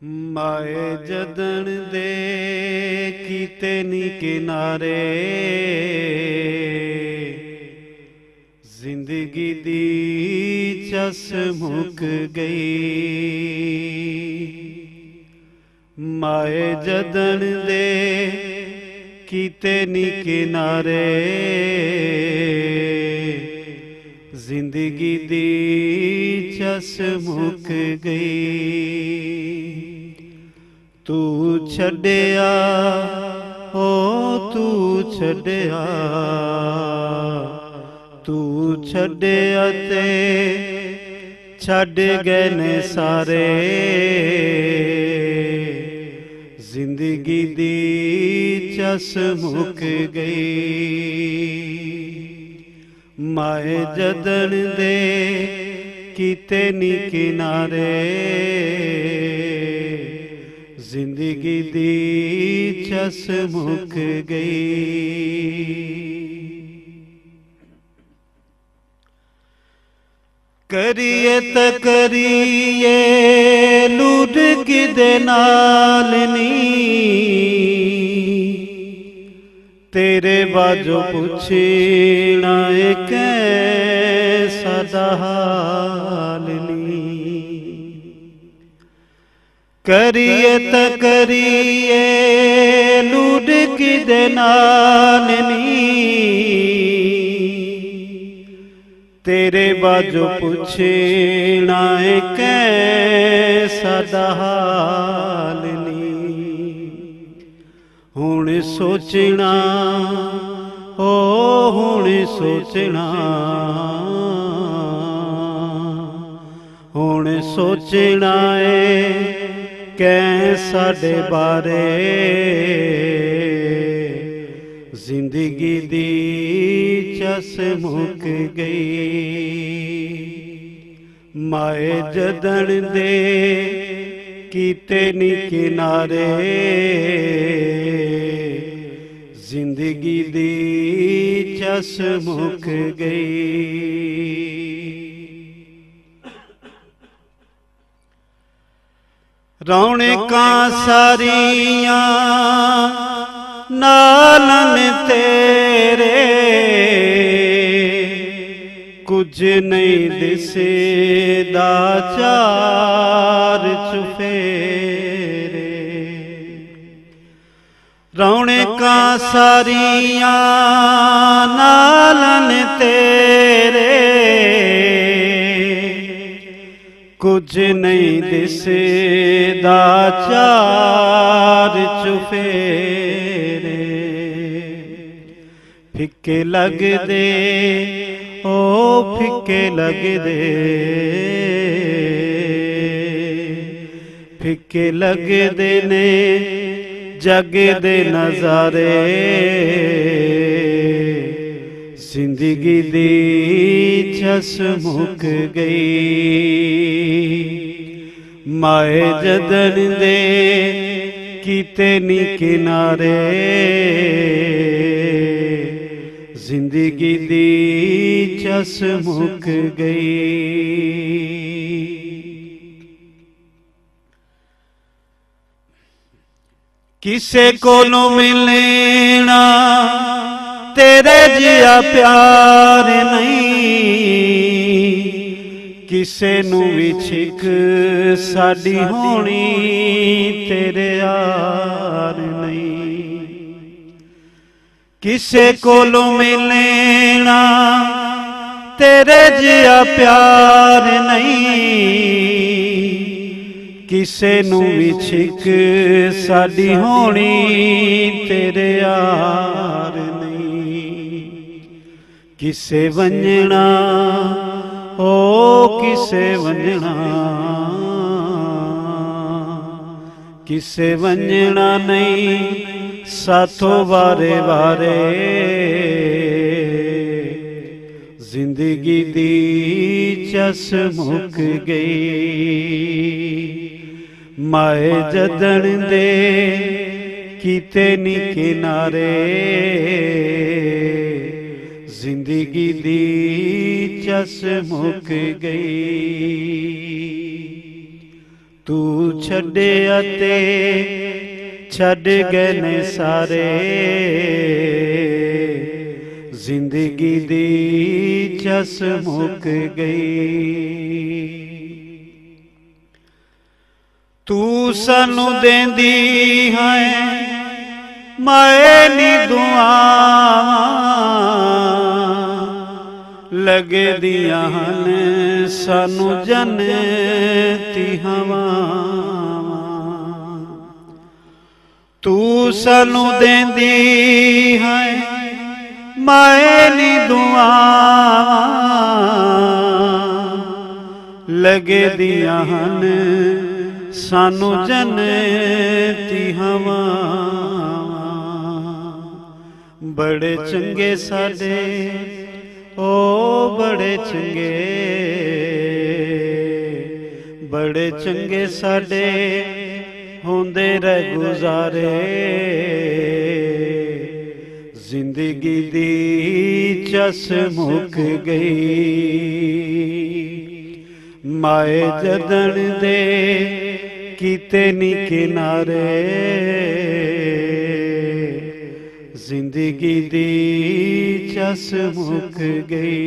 माए जदन दे कीते नी किनारे, जिंदगी दी चस मुक गई। माए जदन दे कीते नी किनारे, जिंदगी दी चस मुक गई। तू छड्या ओ तू छड्या, तू छड्या ते छड्ड गए ने सारे, जिंदगी दी चस मुक गई। माए जदन दे कीते नी किनारे, जिंदगी दी चस मुक गई। करिए त करिए लूट किदे नाल नी, तेरे बाजो पुछना कैसा हाल नी। करिए त करिए लूट किदे नाल नी, तेरे बाजो पुछना कैसा हाल नी। हुण सोचना ओ हुण सोचना, हुण सोचना कै साडे बारे, जिंदगी दी चस मुक गई। माए जदन दे कीते नी किनारे, जिंदगी दी चस मुक गई। रौनकां सारियां नालन तेरे, कुछ नहीं दिसदा चार चुफेरे। रौनकां सारियां नालन तेरे, कुछ नहीं दिसदा चार चुफेरे। फिक्के लगदे ओ फिक्के लगदे, फिक्के लगदे ने जग दे नजारे, जिंदगी दी चस मुक गई। माए जदन दे कीते नी किनारे, जिंदगी दी चस मुक गई। किसे कोलों मिलना तेरे जिया प्यार नहीं, किसे नू भी छिक साडी होनी तेरे यार नहीं। किसे कोलों मिलना तेरे जिया प्यार नहीं, किसे नू भी छिक साडी होनी तेरे यार नहीं। किसे वंजना ओ किसे वंजना, किसे वंजना नहीं साथों वारे वारे, जिंदगी दी चस मुक गई। माए जदन दे कीते नी किनारे, जिंदगी दी चस मुक गई। तू छड्डिया ते छड्ड गए ने सारे, जिंदगी दी चस मुक गई। तू सानू देंदी है माए नी दुआवां, लगे दियां हन सानू जन्नती हवां। तू सानू देंदी है माए नी दुआवां, लगे दियां हन सानू जन्नती हवां। बड़े चंगे साडे ओ बड़े चंगे, बड़े चंगे साडे होंदे रह गुजारे, जिंदगी दी चस मुक गई। माए जदन दे कीते नी किनारे, जिंदगी दी चस मुक गई।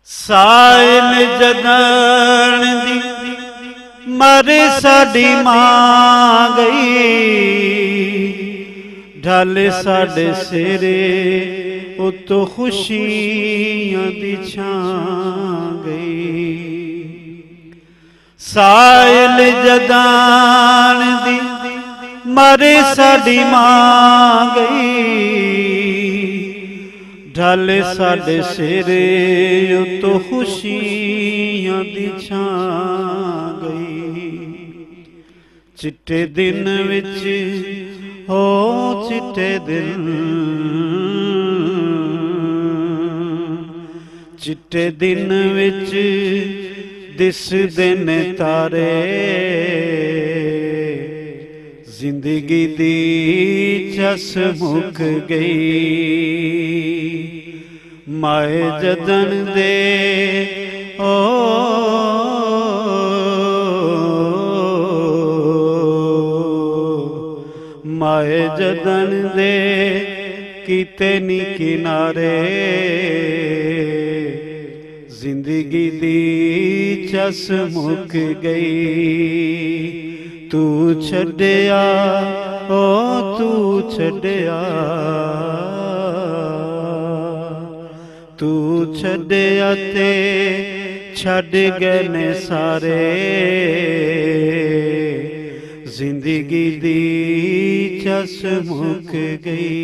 साइल जदन दी मर साडी मां गई, ढल साडे सिरे उतो खुशियां दी छां गई। साइल जदान दी मर साडी मां गई, ढल साडे सिरे उतो खुशियां दी छां गई। चिट्टे दिन विच हो चिट्टे दिन, चिट्टे दिन विच दिसदे ने तारे, जिंदगी दी चस मुक गई। माए जदन दे ओ माए जदन दे कीते नी किनारे, जिंदगी दी चस मुक गई। तू छड्डिया ओ तू छड्डिया, तू छड्डिया ते छड्ड गए ने सारे, जिंदगी दी चस मुक गई।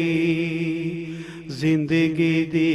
जिंदगी दी